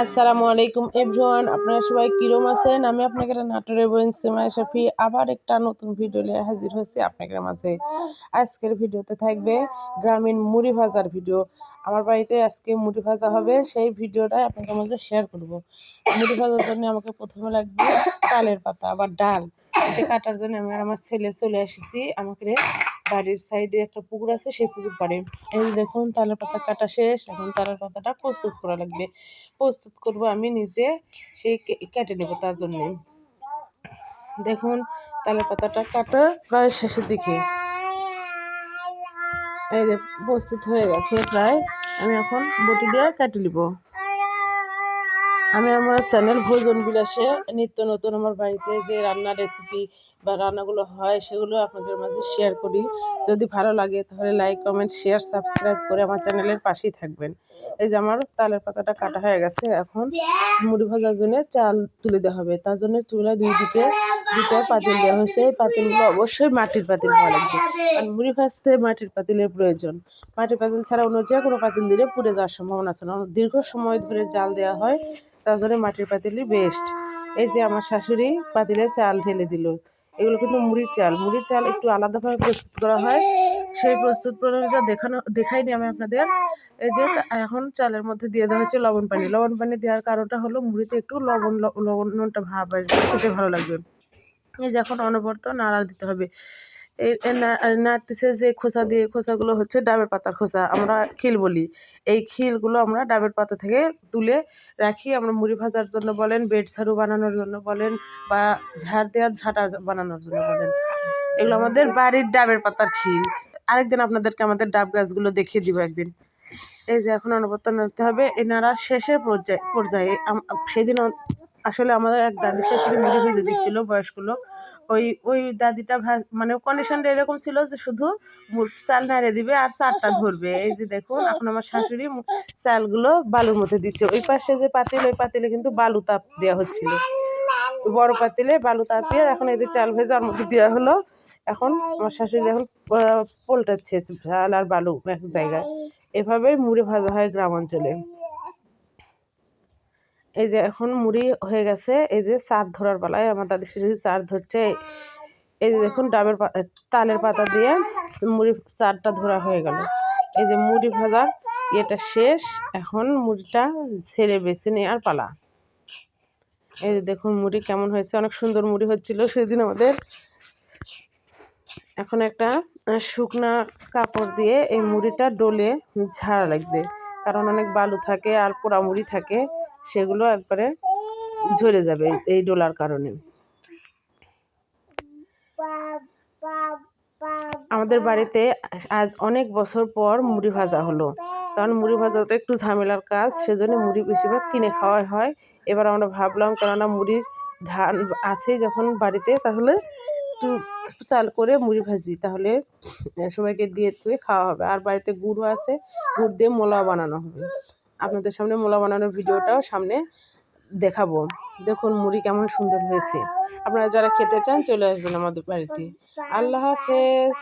আসসালামু আলাইকুম এভরিওয়ান, আপনারা সবাই কিরম আছেন? আমি আপনাদের নাটোরের বোন সিমাই শাফি আবার একটা নতুন ভিডিও নিয়ে হাজির হয়েছি আপনাদের মাঝে। আজকের ভিডিওতে থাকবে গ্রামীণ মুড়ি ভাজার ভিডিও। আমার বাড়িতে আজকে মুড়ি ভাজা হবে, সেই ভিডিওটাই আপনাদের মাঝে শেয়ার করব। মুড়ি ভাজার জন্য আমাকে প্রথমে লাগবে তালের পাতা আবার ডাল। এটা কাটার জন্য আমি আর আমার ছেলে চলে এসেছি আমাকে বাড়ির সাইডে একটা পুকুর আছে, সেই পুকুর পাড়ে। এই দেখুন তালের পাতা কাটা শেষ, এখন তালের পাতাটা প্রস্তুত করা লাগবে। প্রস্তুত করব আমি নিজে, সেই কেটে নেব। তার জন্য দেখুন তালের পাতাটা কাটা প্রায় শেষের দিকে। এই যে প্রস্তুত হয়ে গেছে প্রায়, আমি এখন বটি দিয়ে কেটে নিব। আমি আমার চ্যানেল ভোজন বিলাসে নিত্য নতুন আমার বাড়িতে যে রান্নার রেসিপি বা রান্নাগুলো হয় সেগুলো আপনাদের মাঝে শেয়ার করি। যদি ভালো লাগে তাহলে লাইক, কমেন্ট, শেয়ার, সাবস্ক্রাইব করে আমার চ্যানেলের পাশেই থাকবেন। এই যে আমার তালের পাতাটা কাটা হয়ে গেছে, এখন মুড়ি ভাজার জন্য চাল তুলে দেওয়া হবে। তার জন্য চুলা দুই দিকে দুটো পাতিল দেওয়া হয়েছে। এই পাতিলগুলো অবশ্যই মাটির পাতিল হওয়া লাগবে, কারণ মুড়ি ভাজতে মাটির পাতিলের প্রয়োজন। মাটির পাতিল ছাড়া অন্য যে কোনো পাতিল দিলে পুড়ে যাওয়ার সম্ভাবনা আছে না, দীর্ঘ সময় ধরে জাল দেওয়া হয়, তার জন্য মাটির পাতিলই বেস্ট। এই যে আমার শাশুড়ি পাতিলে চাল ঢেলে দিল। এগুলো কিন্তু মুড়ির চাল একটু আলাদাভাবে প্রস্তুত করা হয়, সেই প্রস্তুত প্রণালীটা দেখাইনি আমি আপনাদের। এই যে এখন চালের মধ্যে দিয়ে দেওয়া হচ্ছে লবণ পানি দেওয়ার কারণটা হলো মুড়িতে একটু লবণটা ভাব আসবে, খেতে ভালো লাগবে। এই যে এখন অনবরত নাড়া দিতে হবে। এই নাড়তেছে যে খোসাগুলো হচ্ছে ডাবের পাতার খোসা, আমরা খিল বলি। এই খিলগুলো আমরা ডাবের পাতা থেকে তুলে রাখি। আমরা মুড়ি ভাজার জন্য বলেন, বেড ঝাড়ু বানানোর জন্য বলেন, বা ঝাড় দেওয়ার ঝাঁটা বানানোর জন্য বলেন, এগুলো আমাদের বাড়ির ডাবের পাতার খিল। আরেকদিন আপনাদেরকে আমাদের ডাব গাছগুলো দেখিয়ে দিব একদিন। এই যে এখন অনবরত নাড়তে হবে। এই নাড়ার শেষের পর্যায়ে সেদিন আসলে আমাদের এক দাদি শাশুড়ি মুড়ি ভেজে দিচ্ছিল বয়স্ক লোক। ওই দাদিটা মানে কন্ডিশনটা এরকম ছিল যে শুধু চাল নাড়ে দিবে আর চালটা ধরবে। এই যে দেখুন এখন আমার শাশুড়ি চালগুলো বালুর মধ্যে দিচ্ছে। ওই পাশে যে পাতিল, ওই পাতিলে কিন্তু বালু তাপ দেওয়া হচ্ছিল, বড় পাতিলে বালু তাপিয়ে এখন এই যে চাল ভেজে ওর মধ্যে দেওয়া হলো। এখন আমার শাশুড়ি এখন পোল্টাচ্ছে চাল আর বালু এক জায়গায়। এভাবেই মুড়ি ভাজা হয় গ্রাম অঞ্চলে। এই যে এখন মুড়ি হয়ে গেছে, এই যে চার ধরার পালায় আমার দাদি শাশুড়ি চার ধরছে। এই যে দেখুন তালের পাতা দিয়ে মুড়ি চারটা ধরা হয়ে গেল। এই যে মুড়ি ভাজার এটা শেষ, এখন মুড়িটা ছেড়ে বেছে নেওয়ার পালা। এই যে দেখুন মুড়ি কেমন হয়েছে, অনেক সুন্দর মুড়ি হচ্ছিল সেদিন আমাদের। এখন একটা শুকনা কাপড় দিয়ে এই মুড়িটা ডলে ঝাড়া লাগবে, কারণ অনেক বালু থাকে আর পোড়া মুড়ি থাকে, সেগুলো একবারে ঝরে যাবে এই ডোলার কারণে। আমাদের বাড়িতে আজ অনেক বছর পর মুড়ি ভাজা হলো, কারণ মুড়ি ভাজাটা একটু ঝামেলার কাজ, সেজন্য মুড়ি বেশিরভাগ কিনে খাওয়াই হয়। এবার আমরা ভাবলাম কেননা মুড়ির ধান আছেই যখন বাড়িতে, তাহলে একটু চাল করে মুড়ি ভাজি, তাহলে সবাইকে দিয়ে খাওয়া হবে। আর বাড়িতে গুড়ও আছে, গুড় দিয়ে মোলা বানানো হবে। আপনাদের সামনে মোলা বানানোর ভিডিওটাও সামনে দেখাবো। দেখুন মুড়ি কেমন সুন্দর হয়েছে। আপনারা যারা খেতে চান চলে আসবেন আমাদের বাড়িতে। আল্লাহ হাফেজ।